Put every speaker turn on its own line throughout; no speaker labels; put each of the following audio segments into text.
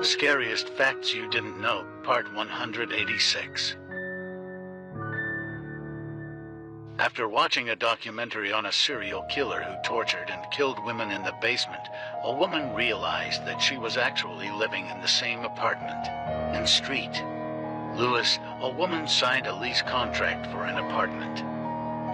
Scariest Facts You Didn't Know, Part 186. After watching a documentary on a serial killer who tortured and killed women in the basement, a woman realized that she was actually living in the same apartment and street. Lewis, a woman signed a lease contract for an apartment.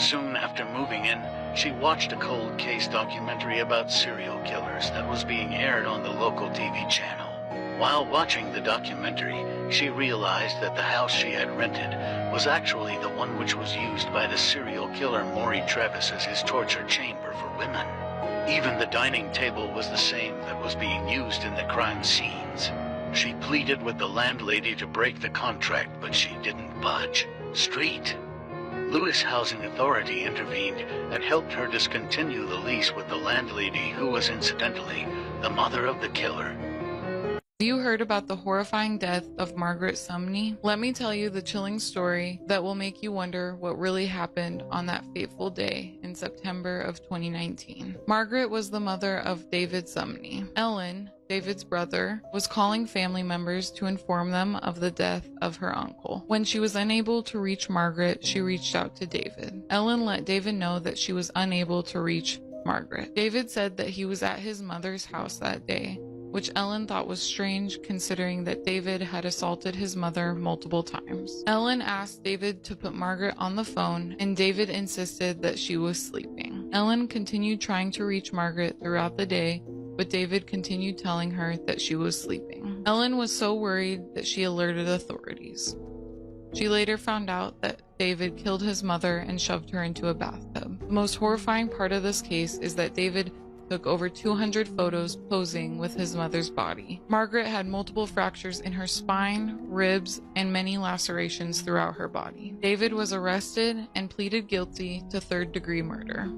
Soon after moving in, she watched a cold case documentary about serial killers that was being aired on the local TV channel. While watching the documentary, she realized that the house she had rented was actually the one which was used by the serial killer Maury Travis as his torture chamber for women. Even the dining table was the same that was being used in the crime scenes. She pleaded with the landlady to break the contract, but she didn't budge. Street. Lewis Housing Authority intervened and helped her discontinue the lease with the landlady, who was incidentally the mother of the killer.
Have you heard about the horrifying death of Margaret Sumney? Let me tell you the chilling story that will make you wonder what really happened on that fateful day in September of 2019. Margaret was the mother of David Sumney. Ellen, David's brother, was calling family members to inform them of the death of her uncle. When she was unable to reach Margaret, she reached out to David. Ellen let David know that she was unable to reach Margaret. David said that he was at his mother's house that day, which Ellen thought was strange considering that David had assaulted his mother multiple times. Ellen asked David to put Margaret on the phone, and David insisted that she was sleeping. Ellen continued trying to reach Margaret throughout the day, but David continued telling her that she was sleeping. Ellen was so worried that she alerted authorities. She later found out that David killed his mother and shoved her into a bathtub. The most horrifying part of this case is that David took over 200 photos posing with his mother's body. Margaret had multiple fractures in her spine, ribs, and many lacerations throughout her body. David was arrested and pleaded guilty to third-degree murder.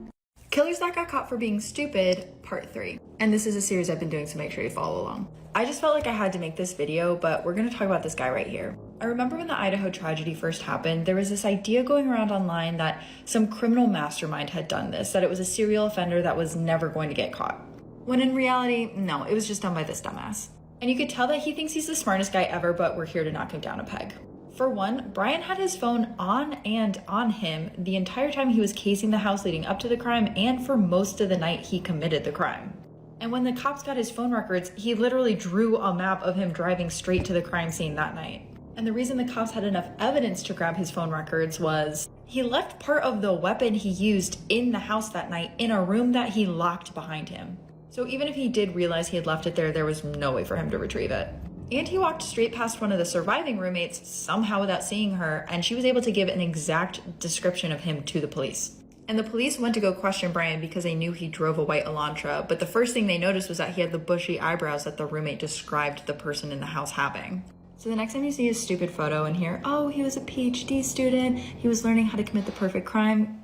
Killers That Got Caught for Being Stupid, Part 3. And this is a series I've been doing, so make sure you follow along. I just felt like I had to make this video, but we're gonna talk about this guy right here. I remember when the Idaho tragedy first happened, there was this idea going around online that some criminal mastermind had done this, that it was a serial offender that was never going to get caught. When in reality, no, it was just done by this dumbass. And you could tell that he thinks he's the smartest guy ever, but we're here to knock him down a peg. For one, Brian had his phone on him the entire time he was casing the house leading up to the crime and for most of the night he committed the crime. And when the cops got his phone records, he literally drew a map of him driving straight to the crime scene that night. And the reason the cops had enough evidence to grab his phone records was he left part of the weapon he used in the house that night in a room that he locked behind him. So even if he did realize he had left it there, there was no way for him to retrieve it. And he walked straight past one of the surviving roommates, somehow without seeing her, and she was able to give an exact description of him to the police. And the police went to go question Brian because they knew he drove a white Elantra, but the first thing they noticed was that he had the bushy eyebrows that the roommate described the person in the house having. So the next time you see his stupid photo and hear, oh, he was a PhD student, he was learning how to commit the perfect crime,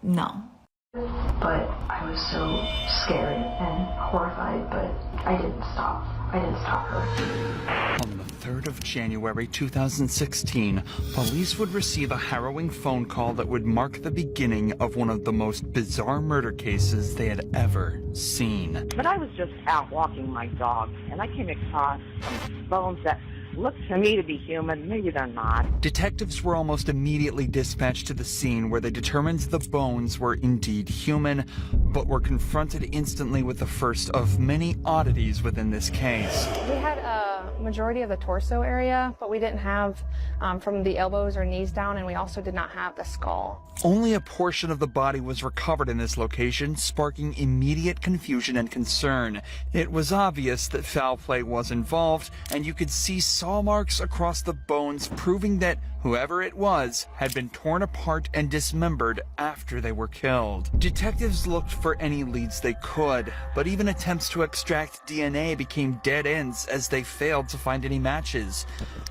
no.
But I was so scared and horrified, but I didn't stop. I didn't stop her.
On the 3rd of January 2016, police would receive a harrowing phone call that would mark the beginning of one of the most bizarre murder cases they had ever seen.
But I was just out walking my dog, and I came across some bones that look to me to be human. Maybe they're not.
Detectives were almost immediately dispatched to the scene where they determined the bones were indeed human, but were confronted instantly with the first of many oddities within this case.
We had a majority of the torso area, but we didn't have from the elbows or knees down, and we also did not have the skull.
Only a portion of the body was recovered in this location, sparking immediate confusion and concern. It was obvious that foul play was involved, and you could see saw marks across the bones proving that whoever it was had been torn apart and dismembered after they were killed. Detectives looked for any leads they could, but even attempts to extract DNA became dead ends as they failed to find any matches.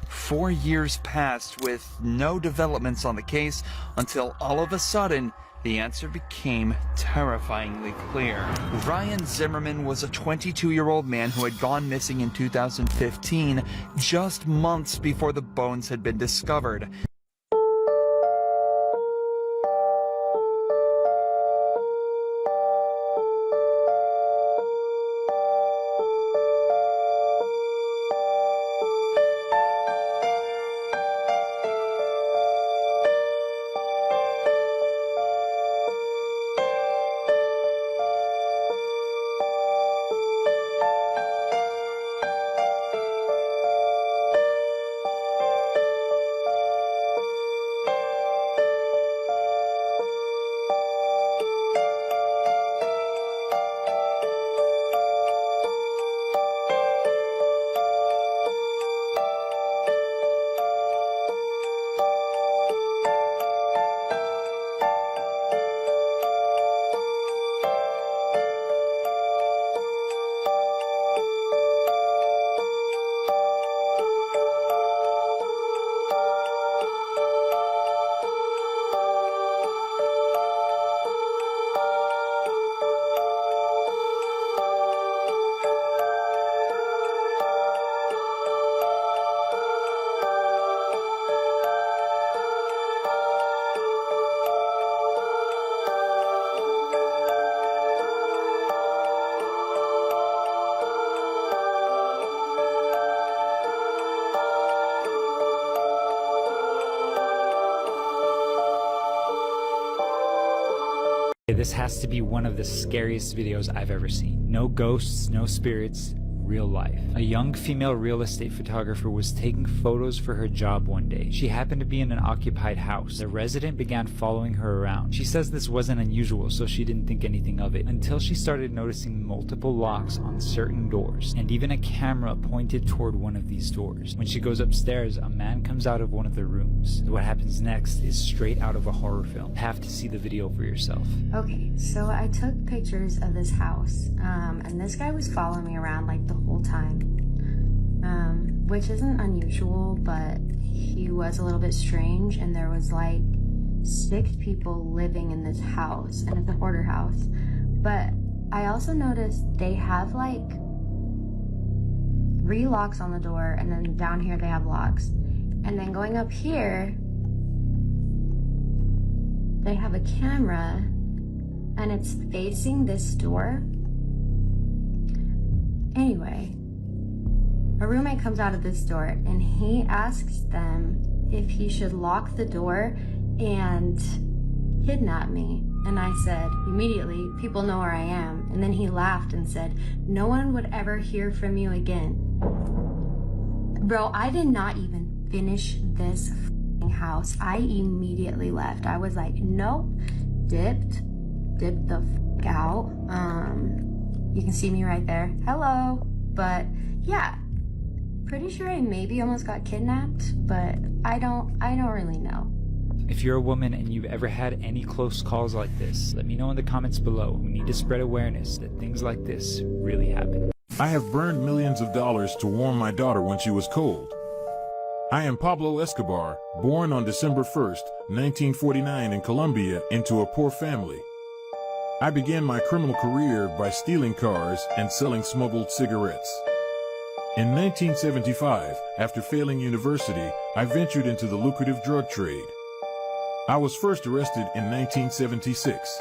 4 years passed with no developments on the case until all of a sudden, the answer became terrifyingly clear. Ryan Zimmerman was a 22-year-old man who had gone missing in 2015, just months before the bones had been discovered.
This has to be one of the scariest videos I've ever seen. No ghosts, no spirits, real life. A young female real estate photographer was taking photos for her job one day. She happened to be in an occupied house. The resident began following her around. She says this wasn't unusual, so she didn't think anything of it until she started noticing multiple locks on certain doors and even a camera pointed toward one of these doors. When she goes upstairs, a man comes out of one of the rooms. What happens next is straight out of a horror film. You have to see the video for yourself.
Okay, so I took pictures of this house, and this guy was following me around like the whole time, which isn't unusual, but he was a little bit strange, and there was like 6 people living in this house, and it's a hoarder house. But I also noticed they have like 3 locks on the door, and then down here they have locks, and then going up here they have a camera and it's facing this door. Anyway, a roommate comes out of this door and he asks them if he should lock the door and kidnap me. And I said, immediately, people know where I am. And then he laughed and said, no one would ever hear from you again. Bro, I did not even finish this house. I immediately left. I was like, nope, dipped the out. You can see me right there. Hello. But yeah, pretty sure I maybe almost got kidnapped, but I don't really know.
If you're a woman and you've ever had any close calls like this, let me know in the comments below. We need to spread awareness that things like this really happen.
I have burned millions of dollars to warm my daughter when she was cold. I am Pablo Escobar, born on December 1st, 1949 in Colombia into a poor family. I began my criminal career by stealing cars and selling smuggled cigarettes. In 1975, after failing university, I ventured into the lucrative drug trade. I was first arrested in 1976.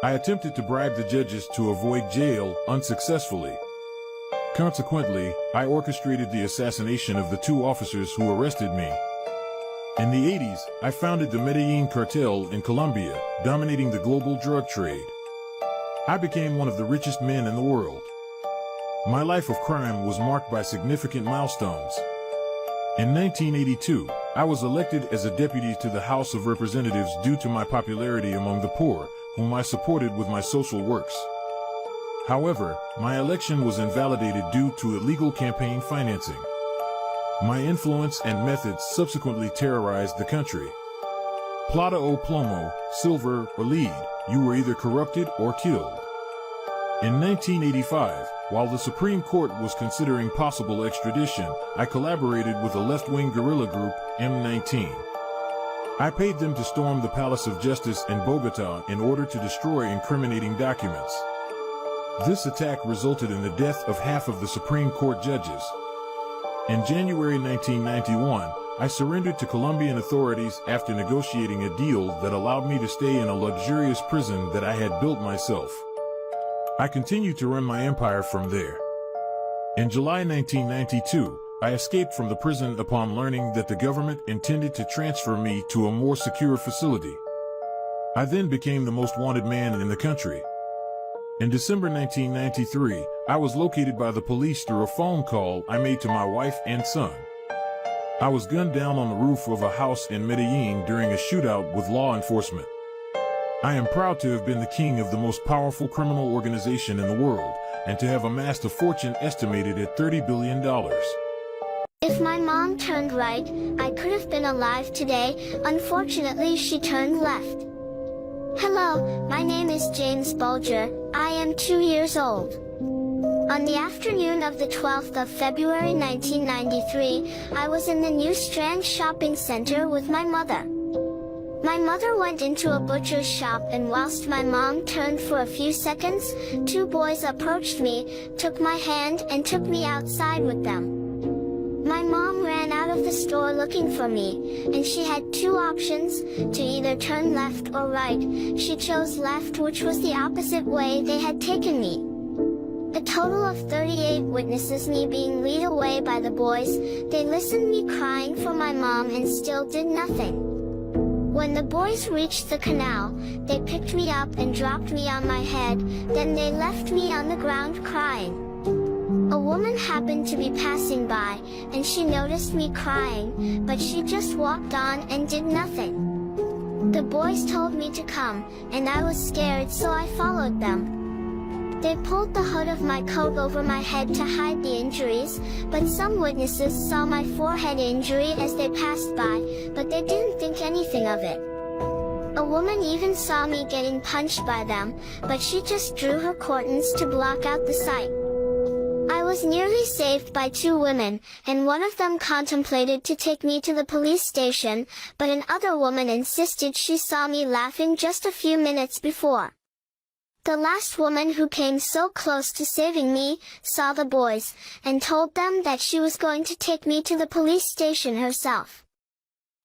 I attempted to bribe the judges to avoid jail unsuccessfully. Consequently, I orchestrated the assassination of the 2 officers who arrested me. In the 80s, I founded the Medellin cartel in Colombia, dominating the global drug trade. I became one of the richest men in the world. My life of crime was marked by significant milestones. In 1982, I was elected as a deputy to the House of Representatives due to my popularity among the poor, whom I supported with my social works. However, my election was invalidated due to illegal campaign financing. My influence and methods subsequently terrorized the country. Plata o plomo, silver or lead, you were either corrupted or killed. In 1985, while the Supreme Court was considering possible extradition, I collaborated with a left-wing guerrilla group, M19. I paid them to storm the Palace of Justice in Bogota in order to destroy incriminating documents. This attack resulted in the death of half of the Supreme Court judges. In January 1991, I surrendered to Colombian authorities after negotiating a deal that allowed me to stay in a luxurious prison that I had built myself. I continued to run my empire from there. In July 1992, I escaped from the prison upon learning that the government intended to transfer me to a more secure facility. I then became the most wanted man in the country. In December 1993, I was located by the police through a phone call I made to my wife and son. I was gunned down on the roof of a house in Medellin during a shootout with law enforcement. I am proud to have been the king of the most powerful criminal organization in the world, and to have amassed a fortune estimated at $30 billion.
If my mom turned right, I could have been alive today. Unfortunately, she turned left. Hello, my name is James Bulger. I am 2 years old. On the afternoon of the 12th of February 1993, I was in the New Strand shopping center with my mother. My mother went into a butcher's shop, and whilst my mom turned for a few seconds, 2 boys approached me, took my hand and took me outside with them. My mom ran out of the store looking for me, and she had 2 options, to either turn left or right. She chose left, which was the opposite way they had taken me. A total of 38 witnesses me being led away by the boys. They listened me crying for my mom and still did nothing. When the boys reached the canal, they picked me up and dropped me on my head, then they left me on the ground crying. A woman happened to be passing by, and she noticed me crying, but she just walked on and did nothing. The boys told me to come, and I was scared, so I followed them. They pulled the hood of my coat over my head to hide the injuries, but some witnesses saw my forehead injury as they passed by, but they didn't think anything of it. A woman even saw me getting punched by them, but she just drew her curtains to block out the sight. I was nearly saved by two women, and one of them contemplated to take me to the police station, but another woman insisted she saw me laughing just a few minutes before. The last woman who came so close to saving me saw the boys, and told them that she was going to take me to the police station herself.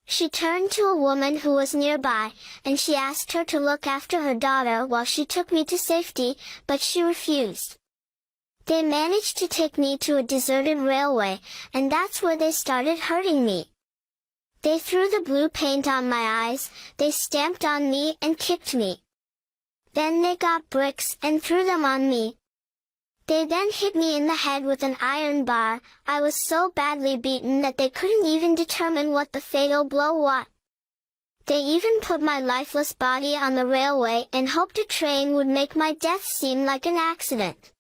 She turned to a woman who was nearby, and she asked her to look after her daughter while she took me to safety, but she refused. They managed to take me to a deserted railway, and that's where they started hurting me. They threw the blue paint on my eyes, they stamped on me and kicked me. Then they got bricks and threw them on me. They then hit me in the head with an iron bar. I was so badly beaten that they couldn't even determine what the fatal blow was. They even put my lifeless body on the railway and hoped a train would make my death seem like an accident.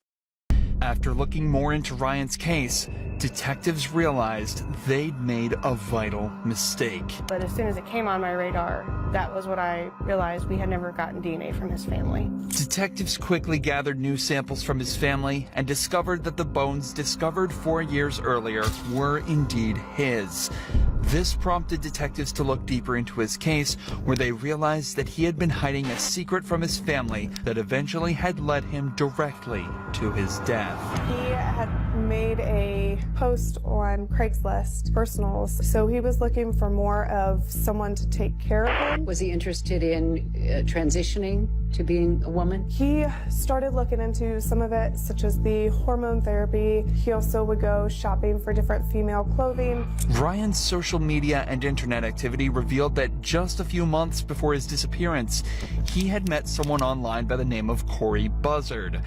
After looking more into Ryan's case, detectives realized they'd made a vital mistake.
But as soon as it came on my radar, that was what I realized: we had never gotten DNA from his family.
Detectives quickly gathered new samples from his family and discovered that the bones discovered 4 years earlier were indeed his. This prompted detectives to look deeper into his case, where they realized that he had been hiding a secret from his family that eventually had led him directly to his death.
He had made a post on Craigslist personals, so he was looking for more of someone to take care of him.
Was he interested in transitioning to being a woman?
He started looking into some of it, such as the hormone therapy. He also would go shopping for different female clothing.
Ryan's social media and internet activity revealed that just a few months before his disappearance, he had met someone online by the name of Corey Buzzard.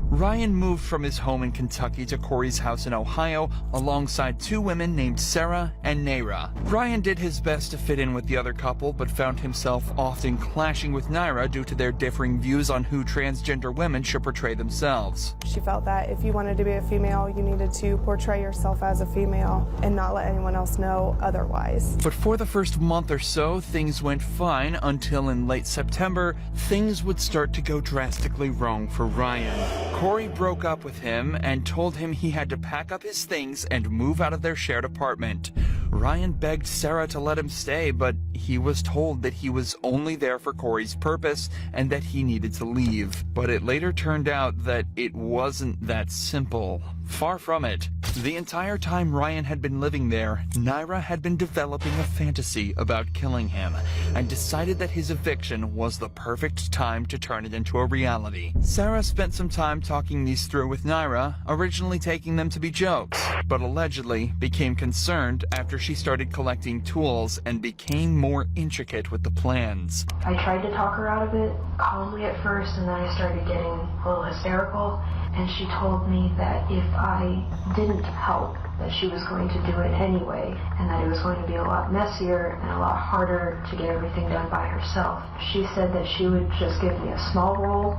Ryan moved from his home in Kentucky to Corey's house in Ohio alongside two women named Sarah and Naira. Ryan did his best to fit in with the other couple, but found himself often clashing with Naira due to their differing views on who transgender women should portray themselves.
She felt that if you wanted to be a female, you needed to portray yourself as a female and not let anyone else know otherwise.
But for the first month or so, things went fine until in late September, things would start to go drastically wrong for Ryan. Corey broke up with him and told him he had to pack up his things and move out of their shared apartment. Ryan begged Sarah to let him stay, but he was told that he was only there for Corey's purpose and that he needed to leave. But it later turned out that it wasn't that simple. Far from it. The entire time Ryan had been living there, Naira had been developing a fantasy about killing him and decided that his eviction was the perfect time to turn it into a reality. Sarah spent some time talking these through with Naira, originally taking them to be jokes, but allegedly became concerned after she started collecting tools and became more intricate with the plans.
I tried to talk her out of it calmly at first, and then I started getting a little hysterical, and she told me that if I didn't help, that she was going to do it anyway, and that it was going to be a lot messier and a lot harder to get everything done by herself. She said that she would just give me a small role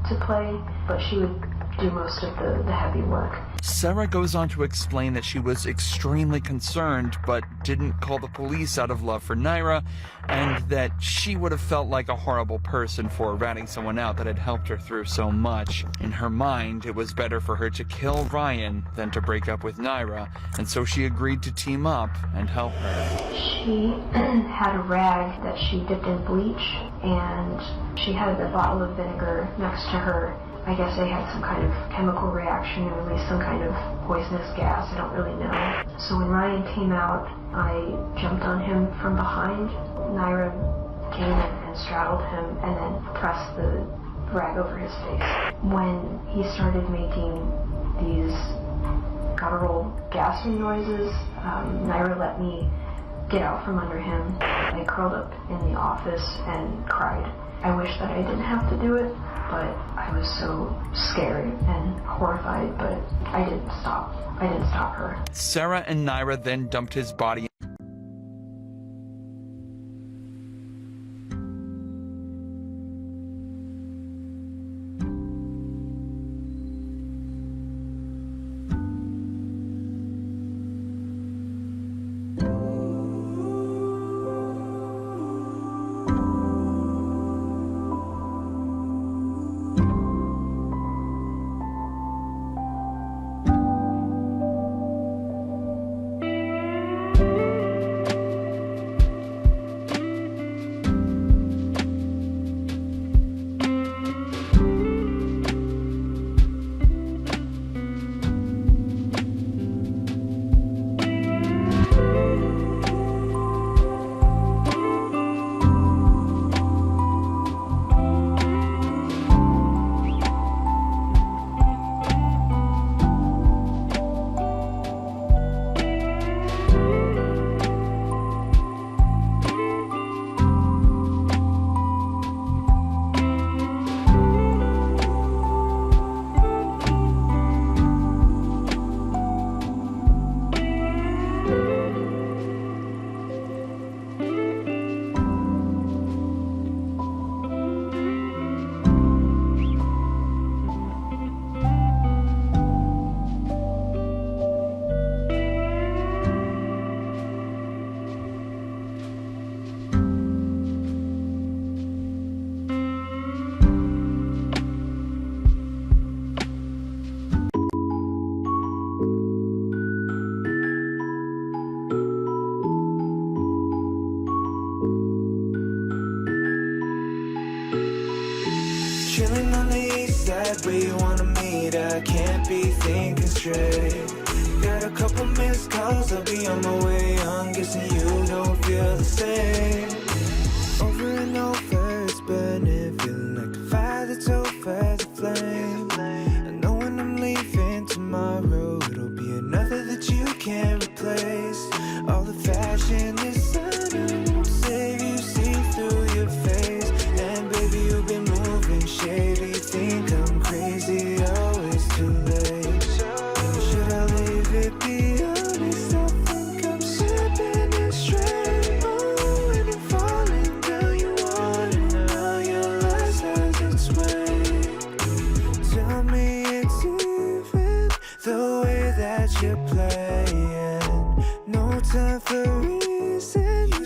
to play, but she would do most of the heavy work.
Sarah goes on to explain that she was extremely concerned but didn't call the police out of love for Naira, and that she would have felt like a horrible person for ratting someone out that had helped her through so much. In her mind, it was better for her to kill Ryan than to break up with Naira, and so she agreed to team up and help her.
She had a rag that she dipped in bleach, and she had a bottle of vinegar next to her. I guess they had some kind of chemical reaction and released some kind of poisonous gas. I don't really know. So when Ryan came out, I jumped on him from behind. Naira came in and straddled him and then pressed the rag over his face. When he started making these guttural gasping noises, Naira let me get out from under him. I curled up in the office and cried. I wish that I didn't have to do it, but I was so scared and horrified, but I didn't stop. I didn't stop her.
Sarah and Naira then dumped his body.
Chilling on the east side where you wanna meet. I can't be thinking straight. Got a couple missed calls, I'll be on my way. I'm guessing you don't feel the same. Over and over, it's burning, feeling like the fire that's over the flame. I know when I'm leaving tomorrow, it'll be another that you can't replace. All the fashion designer won't save you, see through your face. And baby, you've been moving shady, think I'm crazy, always too late. Should I leave it be honest? I think I'm slipping it straight. Oh, and I'm falling down, you want it now, your last has its way. Tell me it's even the way that you're playing. No time for reason, you